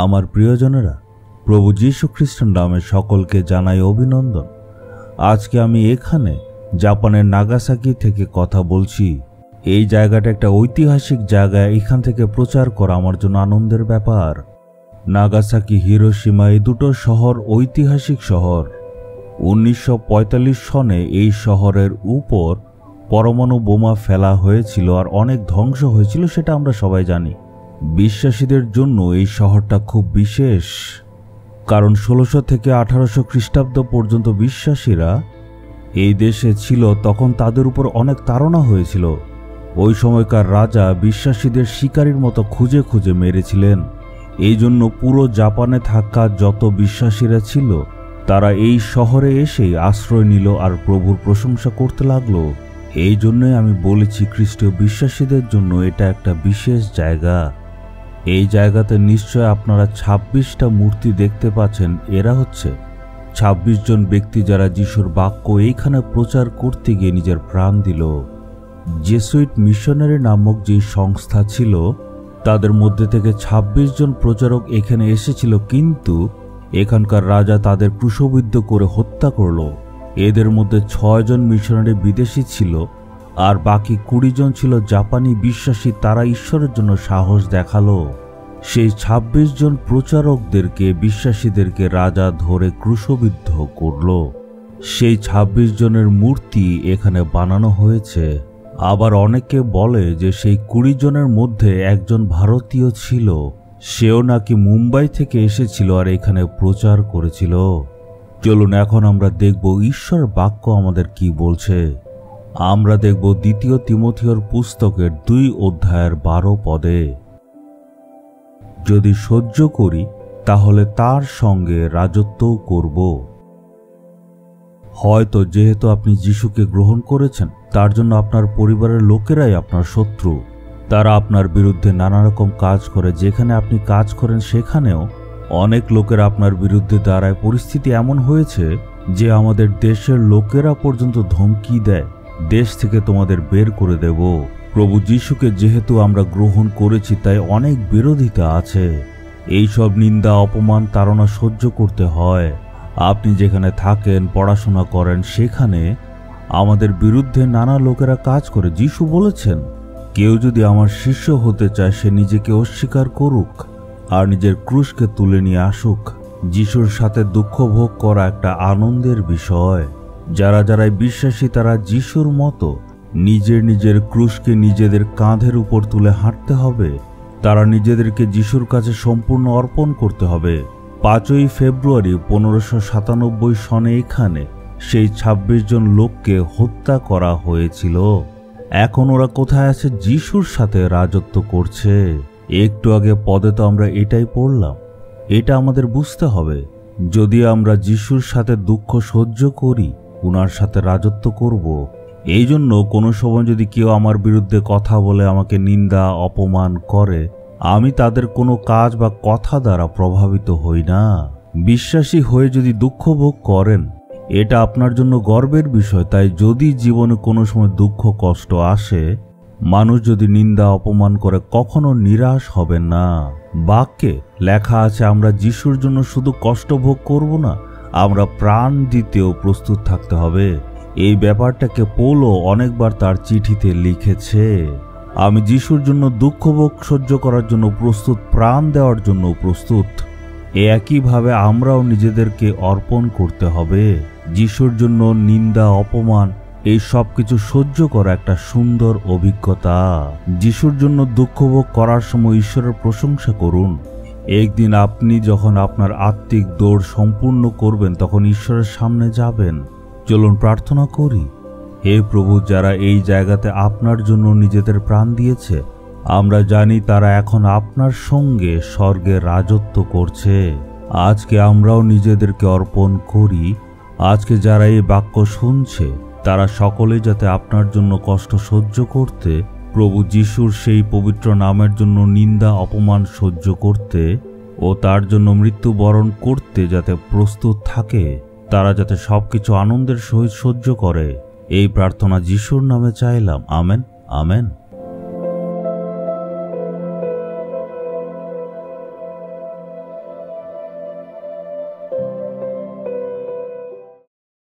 আমার প্রিয়জনেরা, প্রভু যীশু খ্রিস্টের নামে সকলকে জানাই অভিনন্দন। আজকে আমি এখানে জাপানের নাগাসাকি থেকে কথা বলছি। এই জায়গাটা একটা ঐতিহাসিক জায়গা। এখান থেকে প্রচার করা আমার জন্য আনন্দের ব্যাপার। নাগাসাকি, হিরোশিমা এই দুটো শহর ঐতিহাসিক শহর। 1945 সনে এই শহরের উপর পরমাণু বোমা ফেলা হয়েছিল আর অনেক ধ্বংস হয়েছিল, সেটা আমরা সবাই জানি। বিশ্বাসীদের জন্য এই শহরটা খুব বিশেষ, কারণ 1600 থেকে 1800 খ্রিস্টাব্দ পর্যন্ত বিশ্বাসীরা এই দেশে ছিল। তখন তাদের উপর অনেক তাড়না হয়েছিল। ওই সময়কার রাজা বিশ্বাসীদের শিকারীর মতো খুঁজে খুঁজে মেরেছিলেন। এই জন্য পুরো জাপানে থাকা যত বিশ্বাসীরা ছিল তারা এই শহরে এসেই আশ্রয় নিল আর প্রভুর প্রশংসা করতে লাগলো। এই জন্যই আমি বলেছি, খ্রিস্টীয় বিশ্বাসীদের জন্য এটা একটা বিশেষ জায়গা। এই জায়গাতে নিশ্চয় আপনারা 26টা মূর্তি দেখতে পাচ্ছেন। এরা হচ্ছে 26 জন ব্যক্তি যারা যিশুর বাক্য এইখানে প্রচার করতে গিয়ে নিজের প্রাণ দিল। জেসুইট মিশনারি নামক যে সংস্থা ছিল, তাদের মধ্যে থেকে 26 জন প্রচারক এখানে এসেছিল, কিন্তু এখানকার রাজা তাদের ক্রুশবিদ্ধ করে হত্যা করল। এদের মধ্যে 6 জন মিশনারি বিদেশি ছিল আর বাকি 20 জন ছিল জাপানি বিশ্বাসী। তারা ঈশ্বরের জন্য সাহস দেখালো। সেই 26 জন প্রচারকদেরকে, বিশ্বাসীদেরকে রাজা ধরে ক্রুশবিদ্ধ করল। সেই 26 জনের মূর্তি এখানে বানানো হয়েছে। আবার অনেকে বলে যে সেই 20 জনের মধ্যে একজন ভারতীয় ছিল। সেও নাকি মুম্বাই থেকে এসেছিল আর এখানে প্রচার করেছিল। চলুন এখন আমরা দেখব ঈশ্বর বাক্য আমাদের কি বলছে। আমরা দেখব 2 তিমথিয়র পুস্তকের 2 অধ্যায়ের 12 পদে, যদি সহ্য করি তাহলে তার সঙ্গে রাজত্বও করব। হয়তো যেহেতু আপনি যিশুকে গ্রহণ করেছেন, তার জন্য আপনার পরিবারের লোকেরাই আপনার শত্রু। তারা আপনার বিরুদ্ধে নানা রকম কাজ করে। যেখানে আপনি কাজ করেন সেখানেও অনেক লোকেরা আপনার বিরুদ্ধে দাঁড়ায়। পরিস্থিতি এমন হয়েছে যে আমাদের দেশের লোকেরা পর্যন্ত ধমকি দেয়, দেশ থেকে তোমাদের বের করে দেব। প্রভু যিশুকে যেহেতু আমরা গ্রহণ করেছি, তাই অনেক বিরোধিতা আছে। এই সব নিন্দা, অপমান, তাড়না সহ্য করতে হয়। আপনি যেখানে থাকেন, পড়াশোনা করেন, সেখানে আমাদের বিরুদ্ধে নানা লোকেরা কাজ করে। যিশু বলেছেন, কেউ যদি আমার শিষ্য হতে চায়, সে নিজেকে অস্বীকার করুক আর নিজের ক্রুশকে তুলে নিয়ে আসুক। যিশুর সাথে দুঃখ ভোগ করা একটা আনন্দের বিষয়। যারা বিশ্বাসী তারা যিশুর মতো নিজের ক্রুশকে নিজেদের কাঁধের উপর তুলে হাঁটতে হবে। তারা নিজেদেরকে যিশুর কাছে সম্পূর্ণ অর্পণ করতে হবে। 5ই ফেব্রুয়ারি 1597 সনে এখানে সেই 26 জন লোককে হত্যা করা হয়েছিল। এখন ওরা কোথায় আছে? যিশুর সাথে রাজত্ব করছে। একটু আগে পদে তো আমরা এটাই পড়লাম। এটা আমাদের বুঝতে হবে, যদি আমরা যিশুর সাথে দুঃখ সহ্য করি, উনার সাথে রাজত্ব করব। এই জন্য কোনো সময় যদি কেউ আমার বিরুদ্ধে কথা বলে, আমাকে নিন্দা অপমান করে, আমি তাদের কোনো কাজ বা কথা দ্বারা প্রভাবিত হই না। বিশ্বাসী হয়ে যদি দুঃখ ভোগ করেন, এটা আপনার জন্য গর্বের বিষয়। তাই যদি জীবনে কোনো সময় দুঃখ কষ্ট আসে, মানুষ যদি নিন্দা অপমান করে, কখনো নিরাশ হবেন না। বাক্যে লেখা আছে আমরা যিশুর জন্য শুধু কষ্ট ভোগ করব না, আমরা প্রাণ দিতেও প্রস্তুত থাকতে হবে। এই ব্যাপারটাকে পৌলও অনেকবার তার চিঠিতে লিখেছে। আমি যিশুর জন্য দুঃখ ভোগ সহ্য করার জন্য প্রস্তুত, প্রাণ দেওয়ার জন্য প্রস্তুত। একইভাবে আমরাও নিজেদেরকে অর্পণ করতে হবে। যিশুর জন্য নিন্দা অপমান এই সব কিছু সহ্য করা একটা সুন্দর অভিজ্ঞতা। যিশুর জন্য দুঃখ ভোগ করার সময় ঈশ্বরের প্রশংসা করুন। একদিন আপনি যখন আপনার আত্মিক দৌড় সম্পূর্ণ করবেন, তখন ঈশ্বরের সামনে যাবেন। চলুন প্রার্থনা করি। হে প্রভু, যারা এই জায়গাতে আপনার জন্য নিজেদের প্রাণ দিয়েছে, আমরা জানি তারা এখন আপনার সঙ্গে স্বর্গে রাজত্ব করছে। আজকে আমরাও নিজেদেরকে অর্পণ করি। আজকে যারা এই বাক্য শুনছে, তারা সকলেই যাতে আপনার জন্য কষ্ট সহ্য করতে, প্রভু যিশুর সেই পবিত্র নামের জন্য নিন্দা অপমান সহ্য করতে ও তার জন্য মৃত্যুবরণ করতে যাতে প্রস্তুত থাকে। তারা যাতে সবকিছু আনন্দের সহিত সহ্য করে, এই প্রার্থনা যিশুর নামে চাইলাম। Amen, amen.